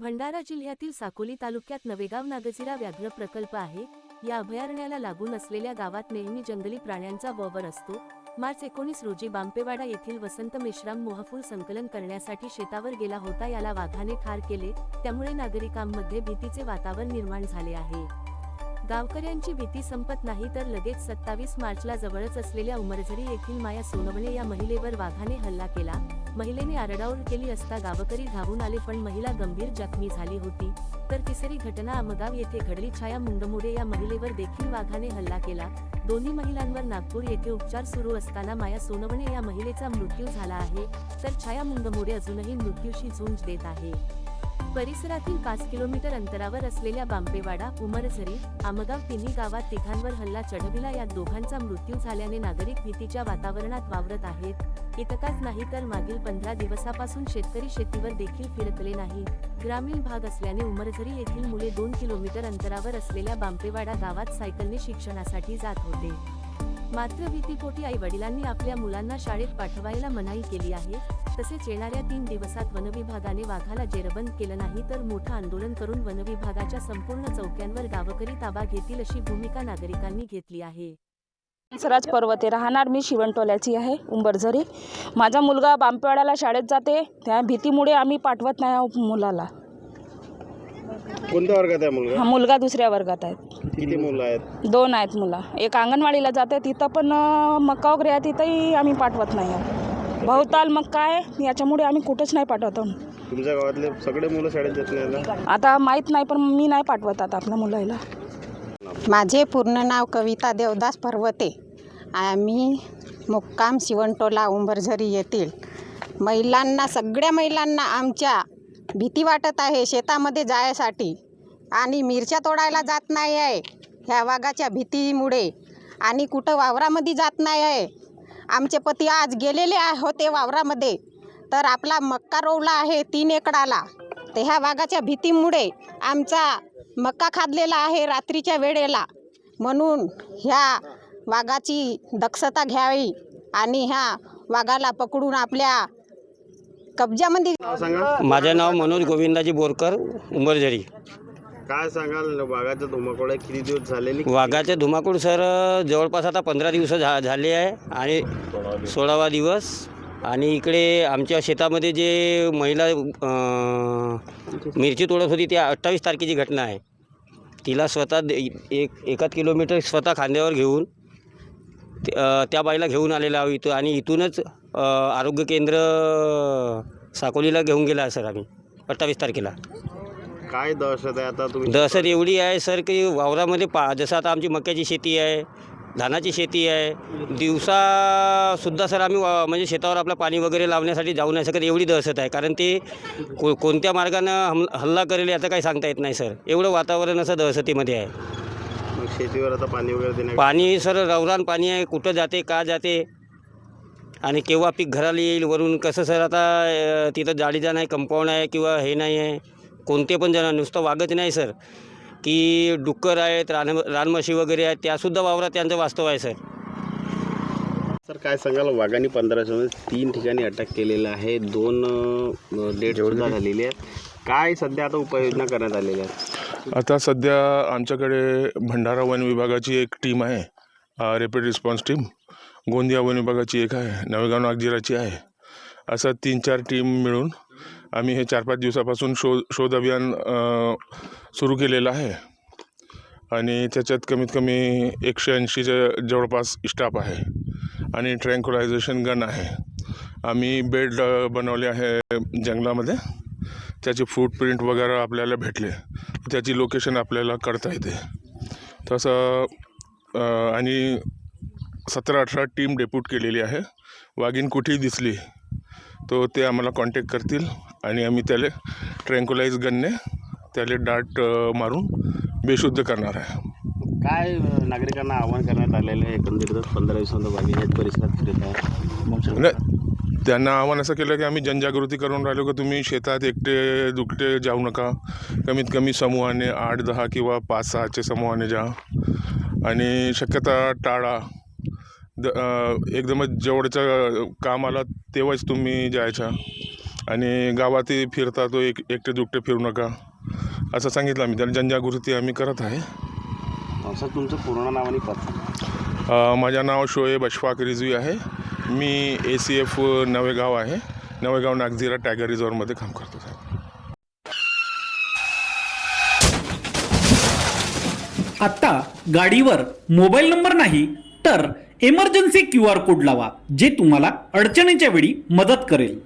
भंडारा जिल्ह्यातील साकोली तालुक्यात नवेगाव नागझिरा व्याघ्र प्रकल्प आहे। या अभयारण्याला लागून असलेल्या गावात नेहमी जंगली प्राण्यांचा वावर असतो। मार्च 19 रोजी बांपेवाडा येथील वसंत मेश्राम मोहफूल संकलन करण्यासाठी शेतावर गेला होता। याला वाघाने ठार केले, त्यामुळे नागरिकांमध्ये भीतीचे वातावरण निर्माण झाले आहे। गावकऱ्यांची भीती संपत नाही तर लगेच 27 मार्चला जवळच असलेल्या उमरझरी येथील माया सोनवणे या महिलेवर वाघाने हल्ला केला। महिलेने आरडाओरड केली असता गावकरी धावून आले, पण महिला गंभीर जखमी झाली होती। तर तिसरी घटना आमगाव येथे घडली। छाया मुंडमोडे या महिलेवर देखील वाघाने हल्ला केला। दोन्ही महिलांवर नागपूर येथे उपचार सुरू असताना माया सोनवणे या महिलेचा मृत्यू झाला आहे, तर छाया मुंडमोडे अजूनही मृत्यूशी झुंज देत आहे। परिसरातील 5 किलोमीटर अंतरावर असलेल्या बांपेवाडा, उमरझरी, आमगाव तिन्ही गावात तिघांवर हल्ला चढविला। यात दोघांचा मृत्यू झाल्याने नागरिक भीतीच्या वातावरणात वावरत आहेत। इतकाच नाही तर मागील 15 दिवसापासून शेतकरी शेतीवर देखील फिरकले नाही। ग्रामीण भाग असल्याने उमरझरी येथील मुले 2 किलोमीटर अंतरावर असलेल्या बांपेवाडा गावात सायकलने शिक्षणासाठी जात होते। मात्र भीतीपोटी आई वडिलांनी आपल्या मुलांना शाळेत पाठवायला मनाई केली आहे। तसेच येणाऱ्या 3 दिवसात वनविभागाने वाघाला जेरबंद केलं नाही तर मोठं आंदोलन करून वनविभागाच्या संपूर्ण चौक्यांवर गावकरी ताबा घेतील अशी भूमिका नागरिकांनी घेतली आहे। सराज पर्वते राहणार मी शिवणटोल्याची आहे, उंबरझरी। माझा मुलगा बांपेवाड्याला शाळेत जाते, त्या भीतीमुळे आम्ही पाठवत नाही मुलाला। कोणत्या वर्गात आहे मुलगा? हा मुलगा दुसऱ्या वर्गात आहे। किती मुलं आहेत? 2 आहेत मुलं। एक अंगणवाडीला जाते, तिथं पण मक्का वगैरे आहे, तिथंही आम्ही पाठवत नाही। बहुताल मक्का आहे, याच्यामुळे आम्ही कुठंच नाही पाठवत। तुमच्या गावातले सगळे मुलं शाळेत जात नाही? आता माहीत नाही, पण मी नाही पाठवत आता आपल्या मुलाला। माझे पूर्ण नाव कविता देवदास पर्वते। आम्ही मुक्काम शिवणटोला उंबरझरी येथील महिलांना, सगळ्या महिलांना आमच्या भीती वाटत आहे शेतामध्ये जायसाठी, आणि मिरच्या तोडायला जात नाही आहे ह्या वाघाच्या भीतीमुळे, आणि कुठं वावरामध्ये जात नाही आहे। आमचे पती आज गेलेले होते वावरामध्ये, तर आपला मक्का रोवला आहे 3 एकराला, तर ह्या वाघाच्या भीतीमुळे आमचा मक्का खाल्लेला आहे रात्रीच्या वेळेला। म्हणून ह्या वाघाची दक्षता घ्यावी आणि ह्या वाघाला पकडून आपल्या कब्जामध्ये। माझे नाव मनोज गोविंदाजी बोरकर, उंबरझरी। काय सांगाल, वाघाच्या धुमाकूळ किती दिवस झालेली? वाघाचे धुमाकूळ सर जवळपास आता 15 दिवस झाले आहे आणि 16वा दिवस। आणि इकडे आमच्या शेतामध्ये जे महिला मिरची तोडत होती, त्या 28 तारखेची घटना आहे। तिला स्वतः 1 किलोमीटर स्वतः खांद्यावर घेऊन त्या बाईला घेऊन आलेला आहोत इथं, आणि इथूनच आरोग्य केंद्र साकोलीला घेऊन गेला सर आम्ही 28 तारखेला। काय दहशत आहे आता तुम्ही? दहशत एवढी आहे सर की वावरामध्ये जसं आता आमची मक्याची शेती आहे, धानाची शेती आहे, दिवसासुद्धा सर आम्ही म्हणजे शेतावर आपलं पाणी वगैरे लावण्यासाठी जाऊ नाही शकत, एवढी दहशत आहे। कारण ते कोणत्या मार्गानं हल्ला करेल याचं काही सांगता येत नाही सर, एवढं वातावरण असं दहशतीमध्ये आहे। मग शेतीवर आता पाणी वगैरे देणार? पाणी सर रवरान पाणी आहे, कुठं जाते का जाते आणि केव्हा पीक घराला येईल वरून कसं सर। आता तिथं जाळीचा नाही, कंपाऊंड आहे किंवा हे नाही आहे, कोणते पण जण, नुसतं वाघच नाही सर की डुक्कर आहेत, रानमशी वगैरे आहेत, त्यासुद्धा वावरात त्यांचं वास्तव आहे सर। सर काय सांगाल, वाघाने 15 3 ठिकाणी अटक केलेलं आहे, 2 डेट सुद्धा झालेली आहे। काय सध्या आता उपाययोजना करण्यात आलेल्या आहेत? आता सध्या आमच्याकडे भंडारा वन विभागाची एक टीम आहे, rapid response team, Gondia one विभागाची एक आहे, नवेगाव नागझिराची आहे। असं 3-4 टीम मिळून आम्ही हे 4-5 दिवसापासून शोध अभियान सुरू केलेलं आहे, आणि त्याच्यात कमीत कमी 180च्या जवळपास स्टाफ आहे, आणि ट्रँक्युलायझेशन गन आहे। आम्ही बेड बनवले आहे जंगलामध्ये, त्याची फूटप्रिंट वगैरे आपल्याला भेटले, त्याची लोकेशन आपल्याला करता येते तसं। आणि 17-18 टीम डेप्यूट केलेली आहे। वाघीण कुठेही दिसली तो ते आम्हाला कॉन्टॅक्ट करतील, आणि आम्ही त्याला ट्रँक्युलाइज गनने त्याला डाट मारून बेशुद्ध करणार आहे। काय नागरिकांना आवाहन करण्यात आलेलं आहे? एकंदरीतच 15 दिवसांत वाघीण परिसरात फिरत आहे, त्यांना आव्हान असं केलं की आम्ही जनजागृती करून राहिलो की तुम्ही शेतात एकटे दुकटे जाऊ नका, कमीत कमी समूहाने 8-10 किंवा 5-6चे समूहाने जा, आणि शक्यता टाळा। एकदमच जवळचं काम आलं तेव्हाच तुम्ही जायचा, आणि गावात फिरता तो एकटे दुकटे फिरू नका असं सांगितलं आम्ही त्याला. जनजागृती आम्ही करत आहे. सर तुमचं पूर्ण नाव आणि पत्ता? माझं नाव शोएब अशफाक रिजवी आहे. मी ACF नवेगाव आहे. नवेगाव नागझिरा टायगर रिझॉर्टमध्ये काम करतो साहेब. आता गाडीवर मोबाईल नंबर नाही तर इमर्जन्सी QR कोड लावा, जे तुम्हाला अडचणीच्या वेळी मदत करेल.